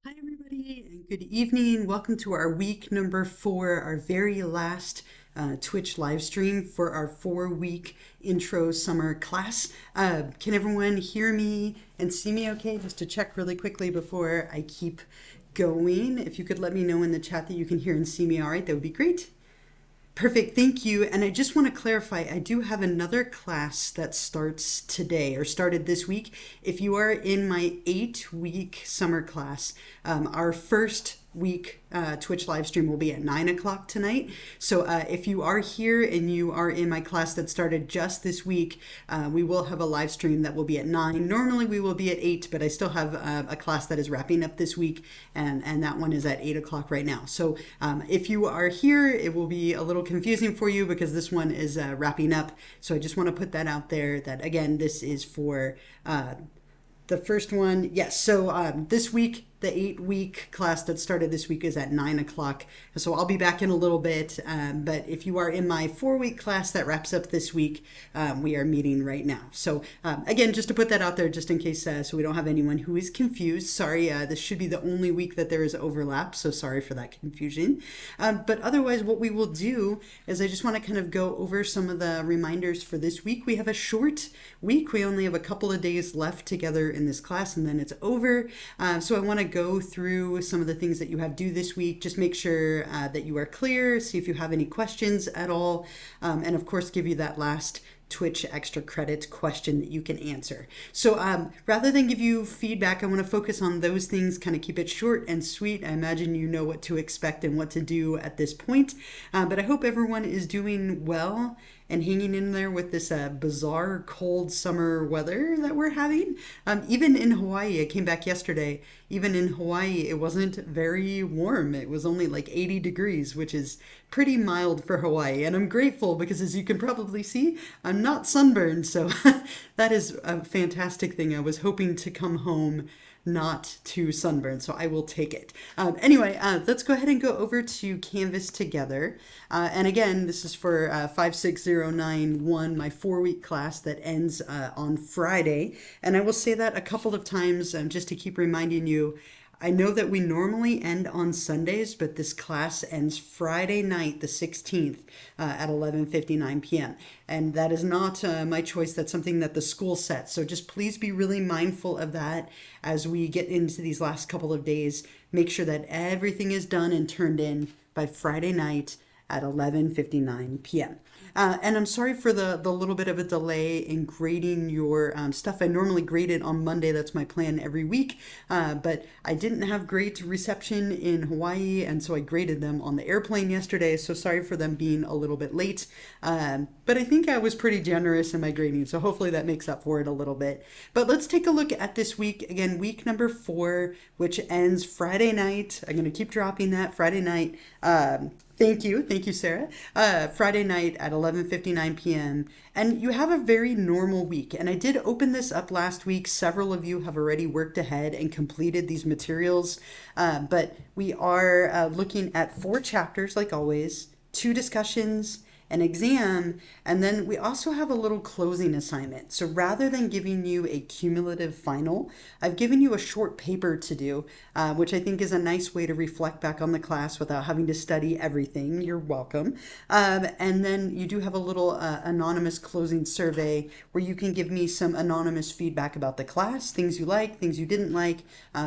Hi, everybody, and good evening. Welcome to our week number 4, our very last Twitch live stream for our 4-week intro summer class. Can everyone hear me and see me okay? Just to check really quickly before I keep going. If you could let me know in the chat that you can hear and see me all right, that would be great. Perfect, thank you. And I just want to clarify, I do have another class that starts today or started this week. If you are in my 8-week summer class, our first week Twitch live stream will be at 9 o'clock tonight. So if you are here and you are in my class that started just this week, we will have a live stream that will be at 9. Normally we will be at 8, but I still have a class that is wrapping up this week, and that one is at 8 o'clock right now. So if you are here, it will be a little confusing for you because this one is wrapping up. So I just want to put that out there that, again, this is for the first one. Yes, so this week, the 8-week class that started this week is at 9 o'clock. So I'll be back in a little bit. But if you are in my 4-week class that wraps up this week, we are meeting right now. So again, just to put that out there, just in case, so we don't have anyone who is confused. Sorry, this should be the only week that there is overlap. So sorry for that confusion. But otherwise, what we will do is I just want to kind of go over some of the reminders for this week. We have a short week. We only have a couple of days left together in this class, and then it's over. So I want to go through some of the things that you have due this week. Just make sure that you are clear, see if you have any questions at all, and of course give you that last Twitch extra credit question that you can answer. So rather than give you feedback, I want to focus on those things, kind of keep it short and sweet. I imagine you know what to expect and what to do at this point, but I hope everyone is doing well and hanging in there with this bizarre cold summer weather that we're having. Even in Hawaii, I came back yesterday, even in Hawaii, it wasn't very warm. It was only like 80 degrees, which is pretty mild for Hawaii. And I'm grateful because, as you can probably see, I'm not sunburned. So that is a fantastic thing. I was hoping to come home not too sunburned, so I will take it. Anyway, let's go ahead and go over to Canvas together. And again, this is for 56091, my 4-week class that ends on Friday. And I will say that a couple of times just to keep reminding you, I know that we normally end on Sundays, but this class ends Friday night, the 16th, at 11:59 p.m. And that is not my choice. That's something that the school sets. So just please be really mindful of that as we get into these last couple of days. Make sure that everything is done and turned in by Friday night at 11:59 p.m. And I'm sorry for the little bit of a delay in grading your stuff. I normally grade it on Monday. That's my plan every week. But I didn't have great reception in Hawaii, and so I graded them on the airplane yesterday. So sorry for them being a little bit late. But I think I was pretty generous in my grading, so hopefully that makes up for it a little bit. But let's take a look at this week. Again, week number 4, which ends Friday night. I'm going to keep dropping that Friday night. Thank you, Sarah. Friday night at 11:59 p.m. And you have a very normal week. And I did open this up last week. Several of you have already worked ahead and completed these materials. But we are looking at 4 chapters, like always, 2 discussions, an exam, and then we also have a little closing assignment. So rather than giving you a cumulative final, I've given you a short paper to do, which I think is a nice way to reflect back on the class without having to study everything. You're welcome. And then you do have a little anonymous closing survey where you can give me some anonymous feedback about the class, things you like, things you didn't like,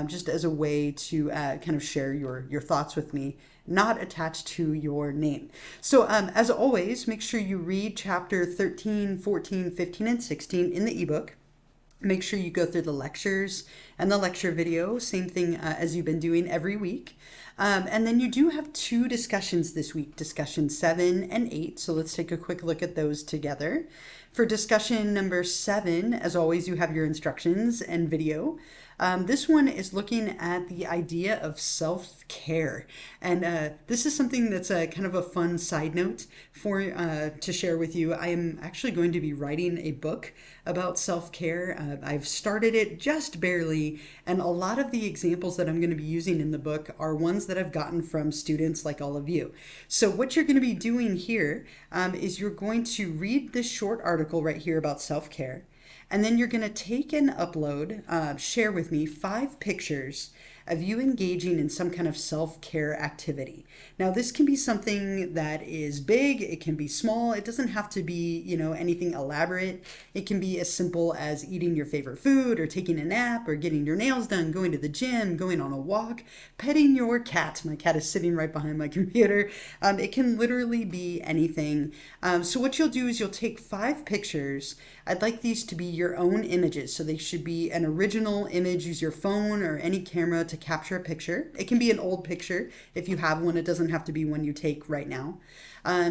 just as a way to kind of share your thoughts with me, not attached to your name. So as always, make sure you read chapter 13, 14, 15, and 16 in the ebook. Make sure you go through the lectures and the lecture video, same thing as you've been doing every week. And then you do have 2 discussions this week, discussion 7 and 8. So let's take a quick look at those together. For discussion number 7, as always, you have your instructions and video. This one is looking at the idea of self-care. And this is something that's a kind of a fun side note for to share with you. I am actually going to be writing a book about self-care. I've started it just barely, and a lot of the examples that I'm going to be using in the book are ones that I've gotten from students like all of you. So what you're going to be doing here is you're going to read this short article right here about self-care. And then you're going to take and upload, share with me 5 pictures of you engaging in some kind of self-care activity. Now, this can be something that is big, it can be small, it doesn't have to be, anything elaborate. It can be as simple as eating your favorite food or taking a nap or getting your nails done, going to the gym, going on a walk, petting your cat. My cat is sitting right behind my computer. It can literally be anything. So what you'll do is you'll take 5 pictures. I'd like these to be your own images. So they should be an original image. Use your phone or any camera to capture a picture. It can be an old picture if you have one. It doesn't have to be one you take right now.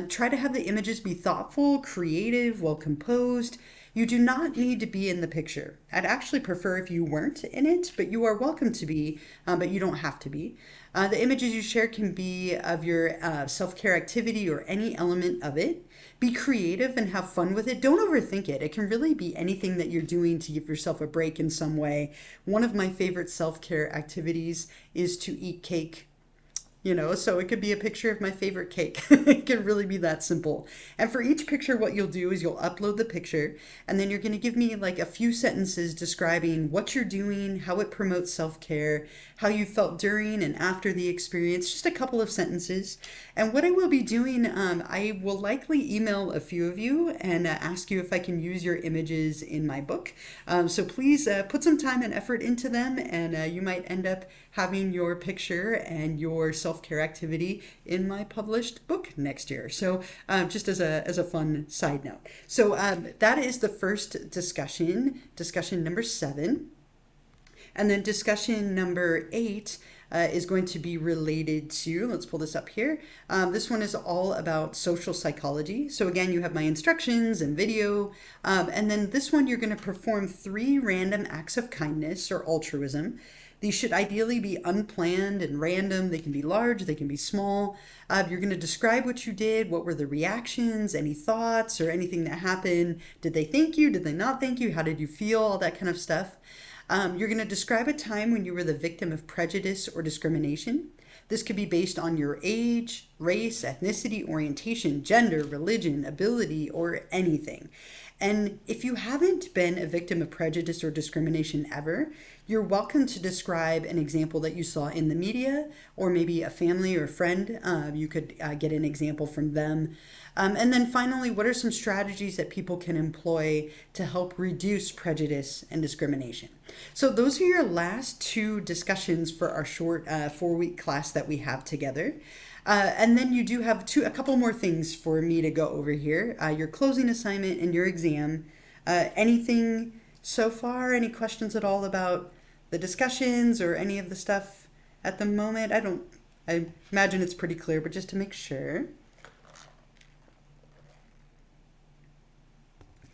Try to have the images be thoughtful, creative, well composed. You do not need to be in the picture. I'd actually prefer if you weren't in it, but you are welcome to be, but you don't have to be. The images you share can be of your self-care activity or any element of it. Be creative and have fun with it. Don't overthink it. It can really be anything that you're doing to give yourself a break in some way. One of my favorite self-care activities is to eat cake. So it could be a picture of my favorite cake. It can really be that simple. And for each picture, what you'll do is you'll upload the picture, and then you're going to give me like a few sentences describing what you're doing, how it promotes self-care, how you felt during and after the experience, just a couple of sentences. And what I will be doing, I will likely email a few of you and ask you if I can use your images in my book. So please put some time and effort into them, and you might end up having your picture and your self-care activity in my published book next year. So just as a fun side note. So that is the first discussion number 7. And then discussion number 8 is going to be related to, let's pull this up here. This one is all about social psychology. So again, you have my instructions and video. And then this one, you're going to perform 3 random acts of kindness or altruism. These should ideally be unplanned and random. They can be large, they can be small. You're going to describe what you did, what were the reactions, any thoughts or anything that happened. Did they thank you? Did they not thank you? How did you feel? All that kind of stuff. You're going to describe a time when you were the victim of prejudice or discrimination. This could be based on your age, race, ethnicity, orientation, gender, religion, ability, or anything. And if you haven't been a victim of prejudice or discrimination ever, you're welcome to describe an example that you saw in the media, or maybe a family or friend. You could get an example from them. And then finally, what are some strategies that people can employ to help reduce prejudice and discrimination? So those are your last 2 discussions for our short 4-week class that we have together. And then you do have a couple more things for me to go over here. Your closing assignment and your exam. Anything so far? Any questions at all about the discussions or any of the stuff at the moment? I imagine it's pretty clear, but just to make sure.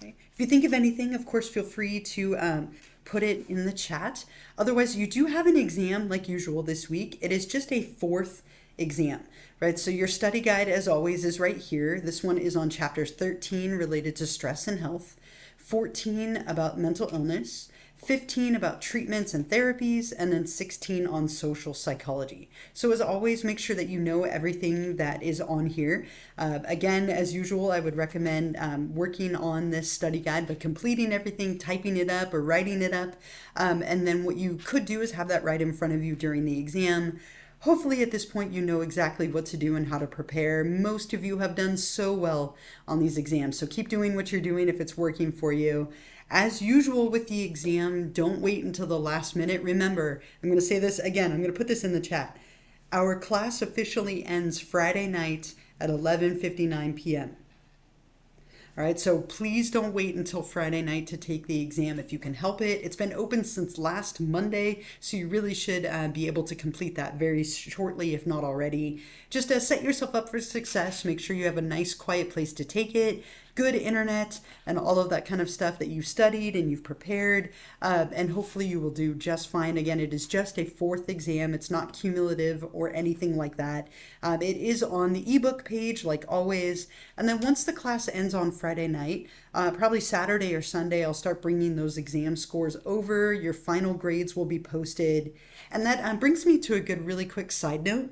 Okay. If you think of anything, of course, feel free to put it in the chat. Otherwise, you do have an exam like usual this week. It is just a 4th exam, right? So your study guide, as always, is right here. This one is on chapters 13 related to stress and health, 14 about mental illness, 15 about treatments and therapies, and then 16 on social psychology. So as always, make sure that you know everything that is on here. Again, as usual, I would recommend working on this study guide, but completing everything, typing it up or writing it up. And then what you could do is have that right in front of you during the exam. Hopefully at this point you know exactly what to do and how to prepare. Most of you have done so well on these exams, so keep doing what you're doing if it's working for you. As usual with the exam, don't wait until the last minute. Remember, I'm going to say this again, I'm going to put this in the chat. Our class officially ends Friday night at 11:59 p.m. All right, so please don't wait until Friday night to take the exam if you can help it. It's been open since last Monday, so you really should be able to complete that very shortly, if not already. Just set yourself up for success. Make sure you have a nice, quiet place to take it, good internet, and all of that kind of stuff that you've studied and you've prepared, and hopefully you will do just fine. Again, it is just a 4th exam. It's not cumulative or anything like that. It is on the ebook page, like always, and then once the class ends on Friday night, probably Saturday or Sunday, I'll start bringing those exam scores over. Your final grades will be posted, and that brings me to a good, really quick side note.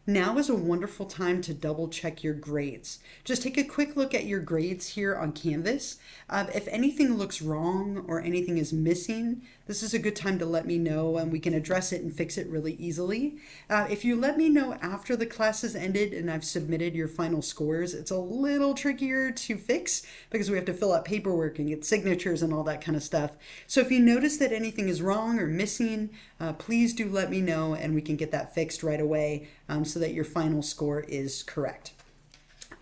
Now is a wonderful time to double check your grades. Just take a quick look at your grades here on Canvas. If anything looks wrong or anything is missing, this is a good time to let me know and we can address it and fix it really easily. If you let me know after the class has ended and I've submitted your final scores, it's a little trickier to fix because we have to fill out paperwork and get signatures and all that kind of stuff. So if you notice that anything is wrong or missing, please do let me know and we can get that fixed right away so that your final score is correct.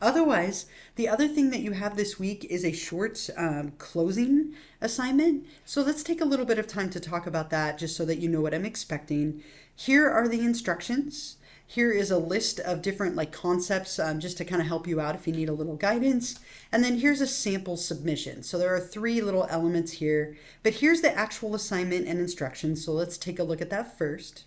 Otherwise, the other thing that you have this week is a short closing assignment. So let's take a little bit of time to talk about that just so that you know what I'm expecting. Here are the instructions. Here is a list of different concepts just to kind of help you out if you need a little guidance. And then here's a sample submission. So there are 3 little elements here, but here's the actual assignment and instructions. So let's take a look at that first.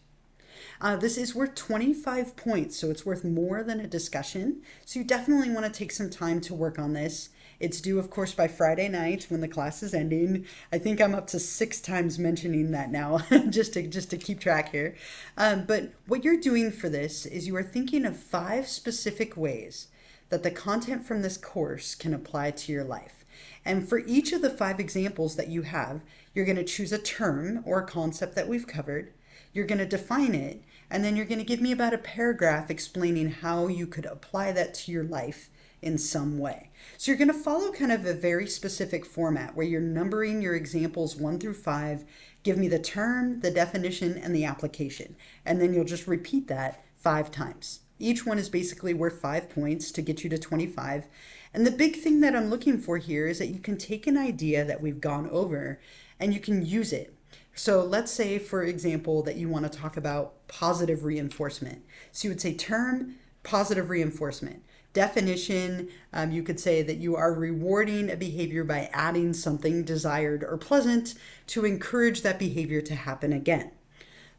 This is worth 25 points, so it's worth more than a discussion. So you definitely want to take some time to work on this. It's due, of course, by Friday night when the class is ending. I think I'm up to 6 times mentioning that now, just to keep track here. But what you're doing for this is you are thinking of 5 specific ways that the content from this course can apply to your life. And for each of the 5 examples that you have, you're going to choose a term or a concept that we've covered. You're going to define it, and then you're going to give me about a paragraph explaining how you could apply that to your life in some way. So you're going to follow kind of a very specific format where you're numbering your examples 1 through 5, give me the term, the definition, and the application. And then you'll just repeat that 5 times. Each one is basically worth 5 points to get you to 25. And the big thing that I'm looking for here is that you can take an idea that we've gone over and you can use it. So let's say, for example, that you want to talk about positive reinforcement. So you would say term, positive reinforcement. Definition, you could say that you are rewarding a behavior by adding something desired or pleasant to encourage that behavior to happen again.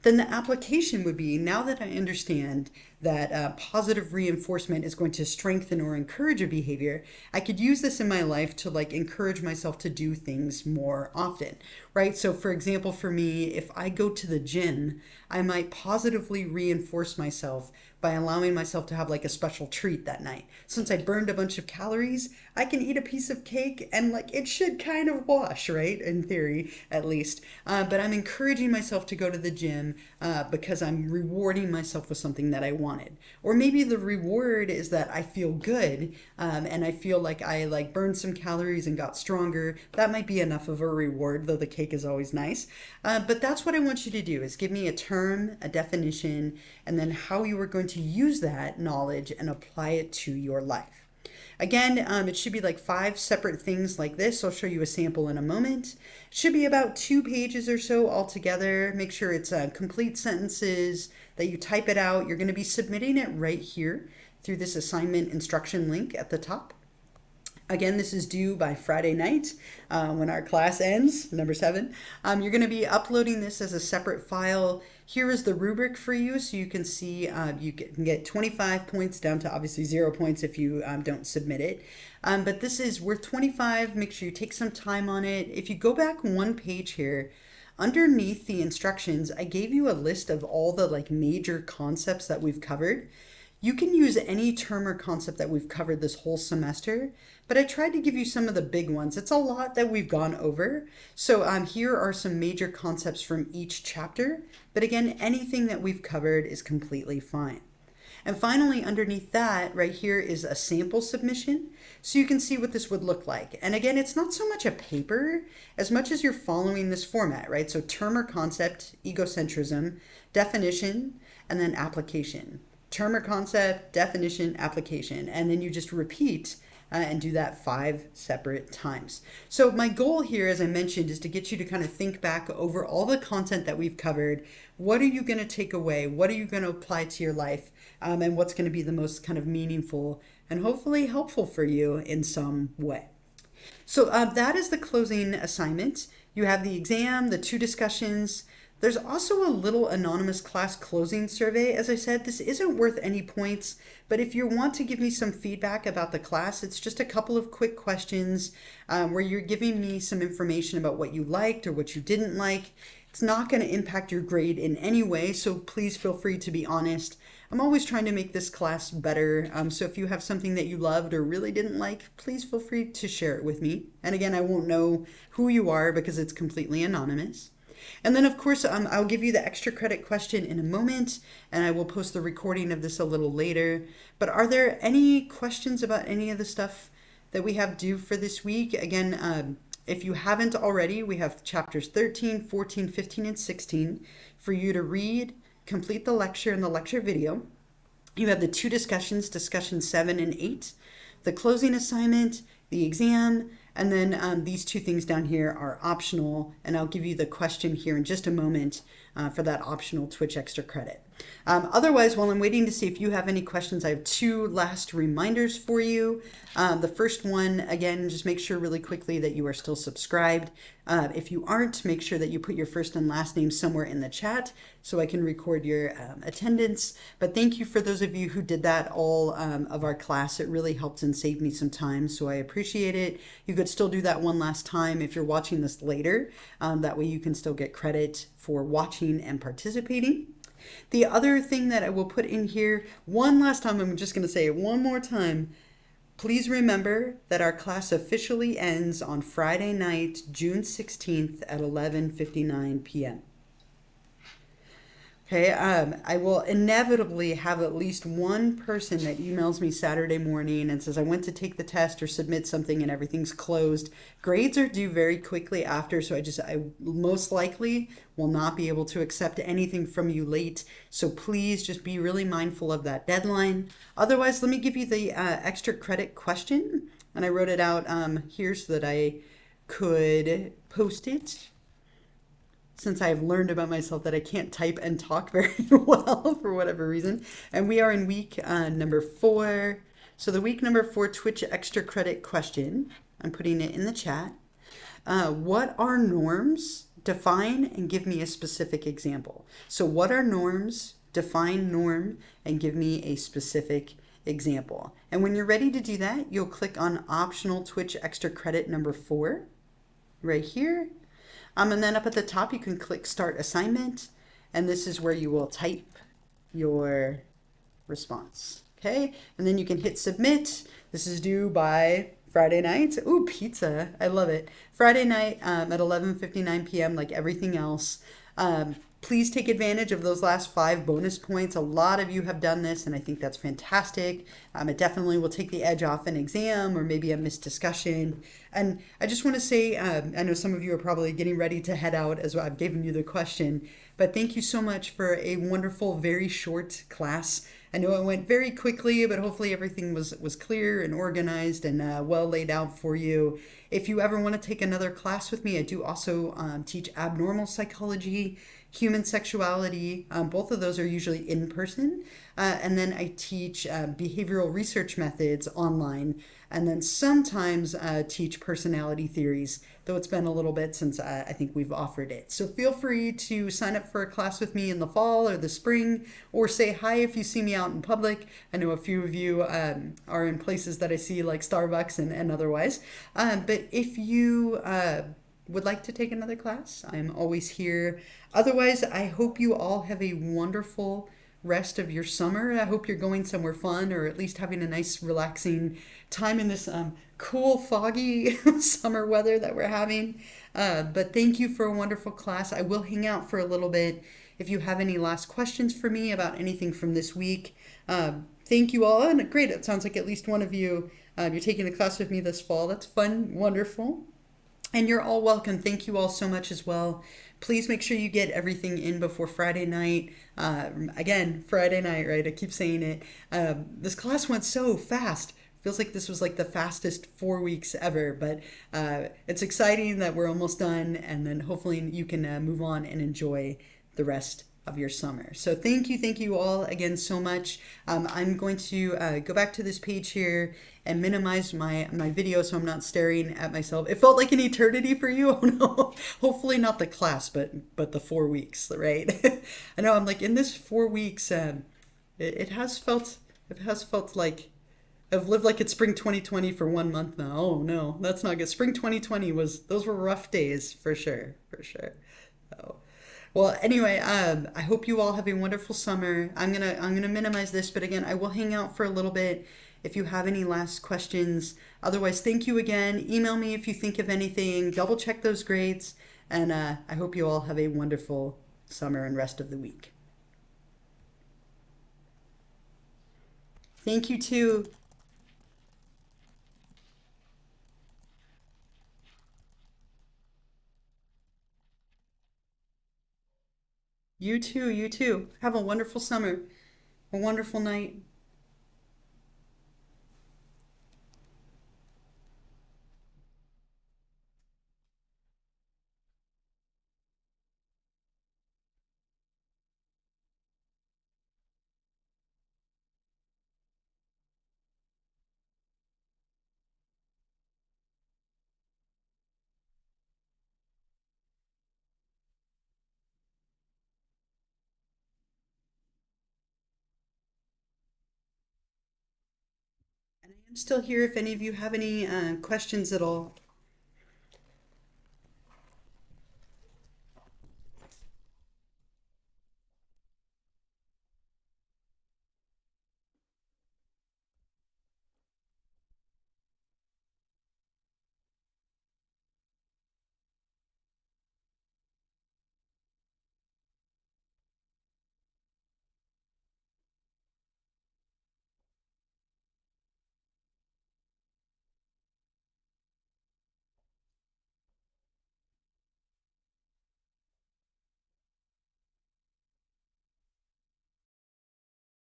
Then the application would be, now that I understand that positive reinforcement is going to strengthen or encourage a behavior, I could use this in my life to encourage myself to do things more often, right? So for example, for me, if I go to the gym, I might positively reinforce myself by allowing myself to have a special treat that night. Since I burned a bunch of calories, I can eat a piece of cake and it should kind of wash, right? In theory, at least. But I'm encouraging myself to go to the gym because I'm rewarding myself with something that I wanted. Or maybe the reward is that I feel good and I feel like I burned some calories and got stronger. That might be enough of a reward, though the cake is always nice. But that's what I want you to do, is give me a term, a definition, and then how you are going to use that knowledge and apply it to your life. Again, it should be 5 separate things like this. I'll show you a sample in a moment. It should be about 2 pages or so altogether. Make sure it's complete sentences, that you type it out. You're going to be submitting it right here through this assignment instruction link at the top. Again, this is due by Friday night when our class ends, number 7. You're going to be uploading this as a separate file. Here is the rubric for you, so you can see you can get 25 points down to obviously 0 points if you don't submit it. But this is worth 25. Make sure you take some time on it. If you go back 1 page here, underneath the instructions, I gave you a list of all the major concepts that we've covered. You can use any term or concept that we've covered this whole semester, but I tried to give you some of the big ones. It's a lot that we've gone over. So here are some major concepts from each chapter, but again, anything that we've covered is completely fine. And finally, underneath that, right here is a sample submission, so you can see what this would look like. And again, it's not so much a paper as much as you're following this format, right? So term or concept, egocentrism, definition, and then application. Term or concept, definition, application, and then you just repeat and do that 5 separate times. So my goal here, as I mentioned, is to get you to kind of think back over all the content that we've covered. What are you going to take away? What are you going to apply to your life? And what's going to be the most kind of meaningful and hopefully helpful for you in some way. So that is the closing assignment. You have the exam, the 2 discussions. There's also a little anonymous class closing survey. As I said, this isn't worth any points, but if you want to give me some feedback about the class, it's just a couple of quick questions where you're giving me some information about what you liked or what you didn't like. It's not going to impact your grade in any way, so please feel free to be honest. I'm always trying to make this class better, so if you have something that you loved or really didn't like, please feel free to share it with me. And again, I won't know who you are because it's completely anonymous. And then, of course, I'll give you the extra credit question in a moment, and I will post the recording of this a little later. But are there any questions about any of the stuff that we have due for this week? Again, if you haven't already, we have chapters 13, 14, 15, and 16 for you to read, complete the lecture and the lecture video. You have the two discussions, discussion 7 and 8, the closing assignment, the exam, and then these two things down here are optional, and I'll give you the question here in just a moment for that optional Twitch extra credit. Otherwise, while I'm waiting to see if you have any questions, I have two last reminders for you. The first one, again, just make sure really quickly that you are still subscribed. If you aren't, make sure that you put your first and last name somewhere in the chat so I can record your attendance. But thank you for those of you who did that all of our class. It really helped and saved me some time, so I appreciate it. You could still do that one last time if you're watching this later. That way you can still get credit for watching and participating. The other thing that I will put in here, one last time, I'm just going to say it one more time. Please remember that our class officially ends on Friday night, June 16th at 11:59 p.m. Okay, I will inevitably have at least one person that emails me Saturday morning and says, I went to take the test or submit something and everything's closed. Grades are due very quickly after, so I most likely will not be able to accept anything from you late. So please just be really mindful of that deadline. Otherwise, let me give you the extra credit question. And I wrote it out here so that I could post it, since I've learned about myself that I can't type and talk very well for whatever reason. And we are in week number 4. So the week number 4 Twitch extra credit question, I'm putting it in the chat. What are norms? Define and give me a specific example. So what are norms? Define norm and give me a specific example. And when you're ready to do that, you'll click on optional Twitch extra credit number 4 right here. And then up at the top, you can click Start Assignment, and this is where you will type your response, okay? And then you can hit Submit. This is due by Friday night. Ooh, pizza. I love it. Friday night at 11:59 p.m. like everything else. Please take advantage of those last 5 bonus points. A lot of you have done this, and I think that's fantastic. It definitely will take the edge off an exam or maybe a missed discussion. And I just want to say, I know some of you are probably getting ready to head out as well. I've given you the question, but thank you so much for a wonderful, very short class. I know it went very quickly, but hopefully everything was clear and organized and well laid out for you. If you ever want to take another class with me, I do also teach abnormal psychology, human sexuality. Both of those are usually in person. And then I teach behavioral research methods online, and then sometimes teach personality theories, though it's been a little bit since I think we've offered it. So feel free to sign up for a class with me in the fall or the spring, or say hi if you see me out in public. I know a few of you are in places that I see like Starbucks and otherwise. But if you would like to take another class, I'm always here. Otherwise, I hope you all have a wonderful rest of your summer. I hope you're going somewhere fun, or at least having a nice relaxing time in this cool foggy summer weather that we're having. But thank you for a wonderful class. I will hang out for a little bit if you have any last questions for me about anything from this week. Thank you all, and great, it sounds like at least one of you, you're taking the class with me this fall. That's fun, wonderful. And you're all welcome. Thank you all so much as well. Please make sure you get everything in before Friday night. Again, Friday night, right? I keep saying it. This class went so fast. Feels like this was like the fastest 4 weeks ever, but it's exciting that we're almost done, and then hopefully you can move on and enjoy the rest of your summer. So thank you all again so much. I'm going to go back to this page here and minimize my video so I'm not staring at myself. It felt like an eternity for you. Oh no, hopefully not the class, but the 4 weeks, right? I know, I'm like, in this 4 weeks, it has felt like I've lived like it's spring 2020 for 1 month now. Oh no, that's not good. Spring 2020 those were rough days for sure. Oh. Well, anyway, I hope you all have a wonderful summer. I'm gonna minimize this, but again, I will hang out for a little bit if you have any last questions. Otherwise, thank you again. Email me if you think of anything. Double check those grades. And I hope you all have a wonderful summer and rest of the week. Thank you too. You too. You too. Have a wonderful summer, a wonderful night. And I am still here if any of you have any questions at all.